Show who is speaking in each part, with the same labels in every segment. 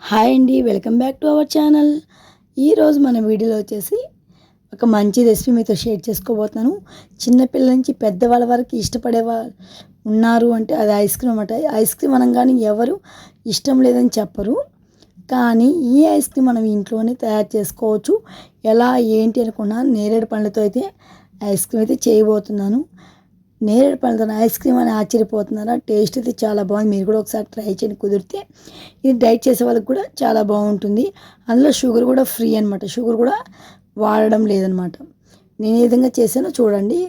Speaker 1: Hi అండి, welcome back to our channel. ఈరోజు మన వీడియోలో వచ్చేసి ఒక మంచి రెసిపీ మీతో షేర్ చేసుకోబోతున్నాను. చిన్నపిల్లల నుంచి పెద్దవాళ్ళ వరకు ఇష్టపడే ఉన్నారు అంటే అది ఐస్ క్రీమ్ అన్నమాట. ఐస్ క్రీమ్ అనగానే ఎవరు ఇష్టం లేదని చెప్పరు. కానీ ఈ ఐస్ క్రీమ్ మనం ఇంట్లోనే తయారు చేసుకోవచ్చు. ఎలా ఏంటి అనుకున్నా నేరేడు పండ్లతో అయితే ఐస్ క్రీమ్ అయితే చేయబోతున్నాను. నేరేడు పండ్లతో ఐస్ క్రీమ్ అని ఆశ్చర్యపోతున్నారా? టేస్ట్ అయితే చాలా బాగుంది. మీరు కూడా ఒకసారి ట్రై చేయండి కుదిరితే. ఇది డైట్ చేసే వాళ్ళకి కూడా చాలా బాగుంటుంది. అందులో షుగర్ కూడా ఫ్రీ అనమాట. షుగర్ కూడా వాడడం లేదనమాట. నేను ఏ విధంగా చేశానో చూడండి.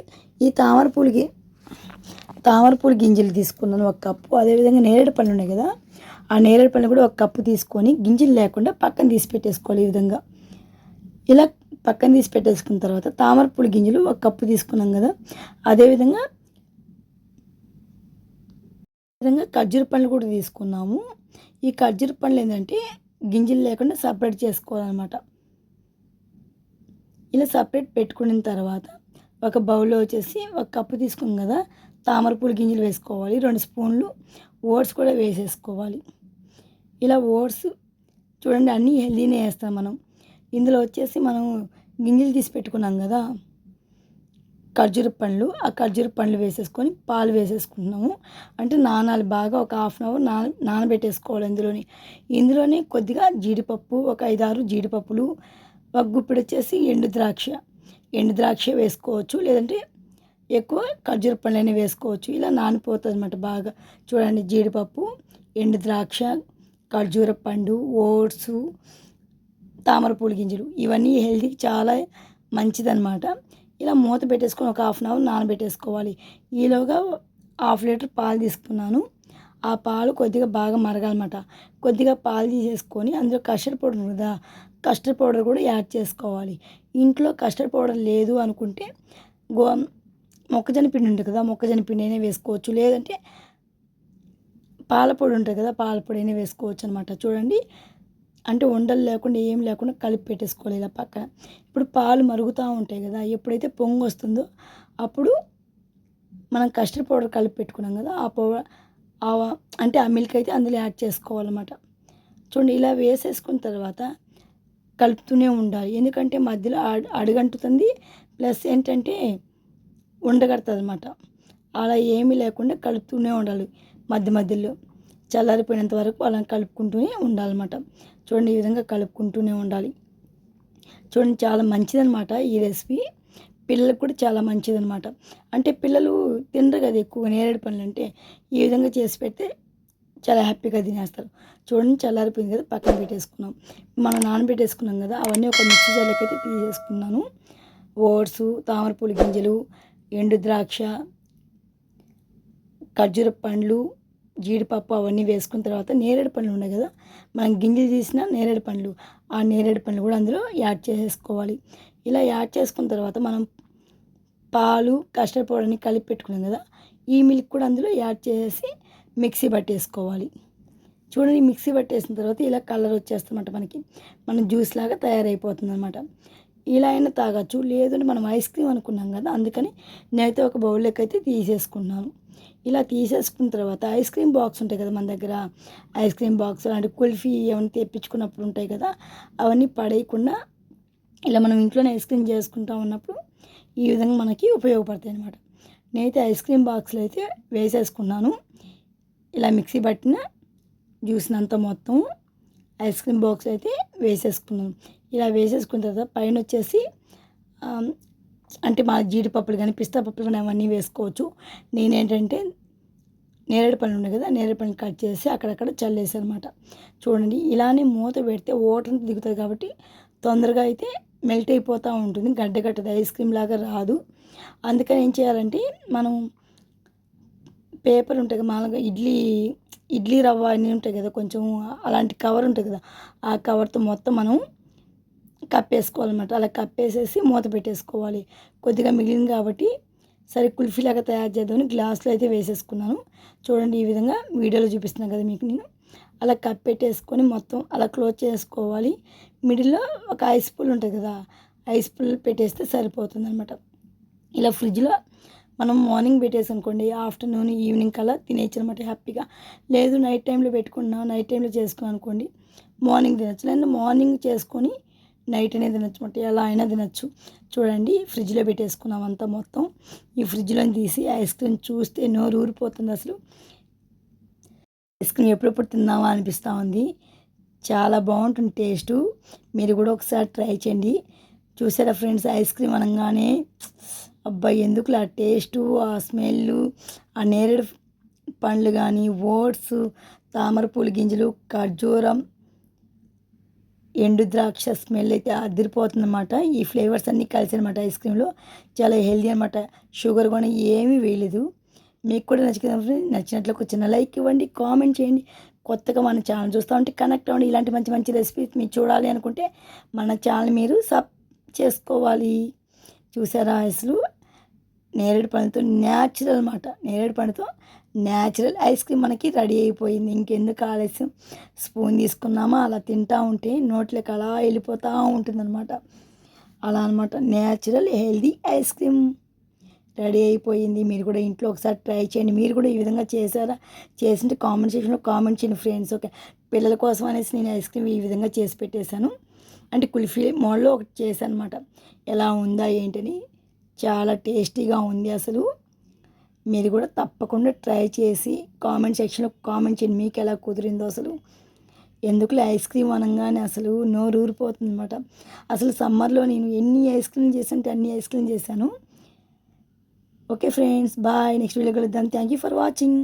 Speaker 1: ఈ తామరపూలు గింజలు తీసుకున్నాను 1 కప్పు. అదేవిధంగా నేరేడు పళ్ళు ఉన్నాయి కదా, ఆ నేరేడు పళ్ళు కూడా 1 కప్పు తీసుకొని గింజలు లేకుండా పక్కన తీసి పెట్టేసుకోవాలి. ఈ విధంగా ఇలా పక్కన తీసి పెట్టేసుకున్న తర్వాత తామరపూలు గింజలు 1 కప్పు తీసుకున్నాం కదా, అదేవిధంగా ఖర్జూర పండ్లు కూడా తీసుకున్నాము. ఈ ఖర్జూర పండ్లు ఏంటంటే గింజలు లేకుండా సపరేట్ చేసుకోవాలన్నమాట. ఇలా సపరేట్ పెట్టుకున్న తర్వాత ఒక బౌల్లో వచ్చేసి 1 కప్పు తీసుకున్నాం కదా, తామరపూల గింజలు వేసుకోవాలి. 2 స్పూన్లు ఓట్స్ కూడా వేసేసుకోవాలి. ఇలా ఓట్స్ చూడండి, అన్నీ హెల్దీనే వేస్తాం మనం. ఇందులో వచ్చేసి మనం గింజలు తీసి పెట్టుకున్నాం కదా ఖర్జూర పండ్లు, ఆ ఖర్జూర పండ్లు వేసేసుకొని పాలు వేసేసుకుంటున్నాము. అంటే నానాలి బాగా, ఒక హాఫ్ అన్ అవర్ నానబెట్టేసుకోవాలి. ఇందులోనే కొద్దిగా జీడిపప్పు, ఒక 5-6 జీడిపప్పులు, 1 గుప్పెడు వచ్చేసి ఎండు ద్రాక్ష వేసుకోవచ్చు. లేదంటే ఎక్కువ ఖర్జూర పండ్లనే వేసుకోవచ్చు. ఇలా నానిపోతుంది అన్నమాట బాగా. చూడండి, జీడిపప్పు, ఎండు ద్రాక్ష, ఖర్జూర పండు, ఓట్స్, తామరపూల గింజలు ఇవన్నీ హెల్తీకి చాలా మంచిదన్నమాట. ఇలా మూత పెట్టేసుకొని ఒక హాఫ్ అన్ అవర్ నానబెట్టేసుకోవాలి. ఈలోగా 1/2 లీటర్ పాలు తీసుకున్నాను. ఆ పాలు కొద్దిగా బాగా మరగాలన్నమాట. కొద్దిగా పాలు తీసేసుకొని అందులో కస్టర్డ్ పౌడర్ ఉంది కదా, కస్టర్డ్ పౌడర్ కూడా యాడ్ చేసుకోవాలి. ఇంట్లో కస్టర్డ్ పౌడర్ లేదు అనుకుంటే మొక్కజొన్న పిండి ఉంటుంది కదా, మొక్కజొన్న పిండి అయినా వేసుకోవచ్చు. లేదంటే పాల పొడి ఉంటుంది కదా, పాల పొడి అయినా వేసుకోవచ్చు అనమాట. చూడండి, అంటే ఉండలు లేకుండా ఏం లేకుండా కలిపి పెట్టేసుకోవాలి ఇలా పక్కన. ఇప్పుడు పాలు మరుగుతూ ఉంటాయి కదా, ఎప్పుడైతే పొంగు వస్తుందో అప్పుడు మనం కస్టర్డ్ పౌడర్ కలిపి పెట్టుకున్నాం కదా, ఆ పౌడర్ అంటే ఆ మిల్క్ అయితే అందులో యాడ్ చేసుకోవాలన్నమాట. చూడండి, ఇలా వేసేసుకున్న తర్వాత కలుపుతూనే ఉండాలి. ఎందుకంటే మధ్యలో అడుగంటుతుంది, ప్లస్ ఏంటంటే ఉండగడుతుంది అనమాట. అలా ఏమీ లేకుండా కలుపుతూనే ఉండాలి. మధ్యలో చల్లారిపోయినంత వరకు అలా కలుపుకుంటూనే ఉండాలన్నమాట. చూడండి, ఈ విధంగా కలుపుకుంటూనే ఉండాలి. చూడండి, చాలా మంచిదన్నమాట ఈ రెసిపీ. పిల్లలకు కూడా చాలా మంచిదన్నమాట. అంటే పిల్లలు తినరు కదా ఎక్కువ నేరేడు పండ్లు, అంటే ఈ విధంగా చేసి పెడితే చాలా హ్యాపీగా తినేస్తారు. చూడండి, చల్లారిపోయింది కదా, పక్కన పెట్టేసుకున్నాం. మనం నానబెట్టేసుకున్నాం కదా, అవన్నీ ఒక మిక్సీ జార్లోకి అయితే తీసేసుకున్నాను. ఓట్స్, తామరపూల గింజలు, ఎండు ద్రాక్ష, ఖర్జూర పండ్లు, జీడిపప్పు అవన్నీ వేసుకున్న తర్వాత నేరేడు పండ్లు ఉన్నాయి కదా, మనం గింజలు తీసిన నేరేడు పండ్లు, ఆ నేరేడు పండ్లు కూడా అందులో యాడ్ చేసేసుకోవాలి. ఇలా యాడ్ చేసుకున్న తర్వాత మనం పాలు, కస్టర్డ్ పౌడర్ని కలిపి పెట్టుకున్నాం కదా, ఈ మిల్క్ కూడా అందులో యాడ్ చేసి మిక్సీ పట్టేసుకోవాలి. చూడండి, మిక్సీ పట్టేసిన తర్వాత ఇలా కలర్ వచ్చేస్తుందన్నమాట. మన జ్యూస్ లాగా తయారైపోతుంది అనమాట. ఇలా అయినా తాగొచ్చు. లేదంటే మనం ఐస్ క్రీమ్ అనుకున్నాం కదా, అందుకని నేనైతే ఒక బౌల్లోకి అయితే తీసేసుకున్నాను. ఇలా తీసేసుకున్న తర్వాత ఐస్ క్రీమ్ బాక్స్ ఉంటాయి కదా మన దగ్గర, ఐస్ క్రీమ్ బాక్స్ అంటే కుల్ఫీ ఏమైనా తెప్పించుకున్నప్పుడు ఉంటాయి కదా, అవన్నీ పడేయకుండా ఇలా మనం ఇంట్లోనే ఐస్ క్రీమ్ చేసుకుంటూ ఉన్నప్పుడు ఈ విధంగా మనకి ఉపయోగపడతాయి అన్నమాట. నేనైతే ఐస్ క్రీమ్ బాక్స్లో అయితే వేసేసుకున్నాను. ఇలా మిక్సీ పట్టిన జ్యూస్నంతా మొత్తం ఐస్ క్రీమ్ బాక్స్ అయితే వేసేసుకున్నాను. ఇలా వేసేసుకున్న తర్వాత పైన వచ్చేసి అంటే మా జీడిపప్పులు కానీ, పిస్తా పప్పులు కానీ అవన్నీ వేసుకోవచ్చు. నేనేంటంటే నేరేడు పళ్ళు ఉన్నాయి కదా, నేరేడు పళ్ళు కట్ చేసి అక్కడక్కడ చల్లేసాను అనమాట. చూడండి, ఇలానే మూత పెడితే వాటర్ అంతా దిగుతుంది కాబట్టి తొందరగా అయితే మెల్ట్ అయిపోతూ ఉంటుంది. గడ్డగట్టదు, ఐస్ క్రీమ్ లాగా రాదు. అందుకని ఏం చేయాలంటే మనం పేపర్ ఉంటుంది కదా, మామూలుగా ఇడ్లీ రవ్వ అన్నీ ఉంటాయి కదా, కొంచెం అలాంటి కవర్ ఉంటుంది కదా, ఆ కవర్తో మొత్తం మనం కప్పేసుకోవాలన్నమాట. అలా కప్పేసేసి మూత పెట్టేసుకోవాలి. కొద్దిగా మిగిలింది కాబట్టి సరే కుల్ఫీలాగా తయారు చేద్దామని గ్లాస్లో అయితే వేసేసుకున్నాను. చూడండి, ఈ విధంగా వీడియోలో చూపిస్తున్నాను కదా మీకు నేను. అలా కప్పెట్టేసుకొని మొత్తం అలా క్లోజ్ చేసుకోవాలి. మిడిల్లో ఒక ఐస్ పుల్ ఉంటుంది కదా, ఐస్ పుల్ పెట్టేస్తే సరిపోతుంది అనమాట. ఇలా ఫ్రిడ్జ్లో మనం మార్నింగ్ పెట్టేసనుకోండి ఆఫ్టర్నూన్ ఈవినింగ్ కల్లా తినేయచ్చు అనమాట హ్యాపీగా. లేదు నైట్ టైంలో పెట్టుకున్నా నైట్ టైంలో చేసుకున్నాం అనుకోండి మార్నింగ్ తినొచ్చు. లేదంటే మార్నింగ్ చేసుకొని నైట్ అనేది తినొచ్చు అనమాట. ఎలా అయినా తినొచ్చు. చూడండి ఫ్రిడ్జ్లో పెట్టేసుకున్నాం అంతా మొత్తం. ఈ ఫ్రిడ్జ్లో తీసి ఐస్ క్రీమ్ చూస్తే నోరు ఊరిపోతుంది అసలు. ఐస్ క్రీమ్ ఎప్పుడెప్పుడు తిందామా అనిపిస్తూ ఉంది. చాలా బాగుంటుంది టేస్టు. మీరు కూడా ఒకసారి ట్రై చేయండి. చూసారా ఫ్రెండ్స్, ఐస్ క్రీమ్ అనగానే అబ్బా ఎందుకులే ఆ టేస్టు, ఆ స్మెల్లు, ఆ నేరేడు పండ్లు కానీ, ఓట్స్, తామరపూల గింజలు, ఖర్జూరం, ఎండు ద్రాక్ష స్మెల్ అయితే అదిరిపోతుందన్నమాట. ఈ ఫ్లేవర్స్ అన్నీ కలిసి అనమాట ఐస్ క్రీమ్లో. చాలా హెల్దీ అనమాట. షుగర్ కూడా ఏమీ వేయలేదు. మీకు కూడా నచ్చినట్లయితే ఒక చిన్న లైక్ ఇవ్వండి, కామెంట్ చేయండి. కొత్తగా మన ఛానల్ చూస్తూ ఉంటే కనెక్ట్ అవ్వండి. ఇలాంటి మంచి మంచి రెసిపీస్ మీరు చూడాలి అనుకుంటే మన ఛానల్ మీరు సబ్ చేసుకోవాలి. చూసారా అసలు నేరేడు పండుతో న్యాచురల్ అనమాట. నేరేడు పండుతో న్యాచురల్ ఐస్ క్రీమ్ మనకి రెడీ అయిపోయింది. ఇంకెందుకు ఆలస్యం, స్పూన్ తీసుకున్నామా అలా తింటూ ఉంటే నోట్లోకి అలా వెళ్ళిపోతూ ఉంటుందన్నమాట. అలా అనమాట natural healthy ice cream ready అయిపోయింది. మీరు కూడా ఇంట్లో ఒకసారి ట్రై చేయండి. మీరు కూడా ఈ విధంగా చేశారా? చేసింటే కామెంట్ సెక్షన్లో కామెంట్ చేయండి ఫ్రెండ్స్. ఓకే, పిల్లల కోసం అనేసి నేను ఐస్ క్రీమ్ ఈ విధంగా చేసి పెట్టేశాను. అంటే కుల్ఫీ మోడల్లో ఒకటి చేశాను అనమాట. ఎలా ఉందా ఏంటని చాలా టేస్టీగా ఉంది అసలు. మీరు కూడా తప్పకుండా ట్రై చేసి కామెంట్ సెక్షన్లో కామెంట్ చేయండి మీకు ఎలా కుదిరిందో అసలు. ఎందుకులే ఐస్ క్రీమ్ అనగానే అసలు నోరు ఊరిపోతుంది అనమాట. అసలు సమ్మర్లో నేను ఎన్ని ఐస్ క్రీమ్ చేశానంటే అన్ని ఐస్ క్రీమ్ చేశాను. Okay friends, bye. Next video కలుద్దాం. Thank you for watching.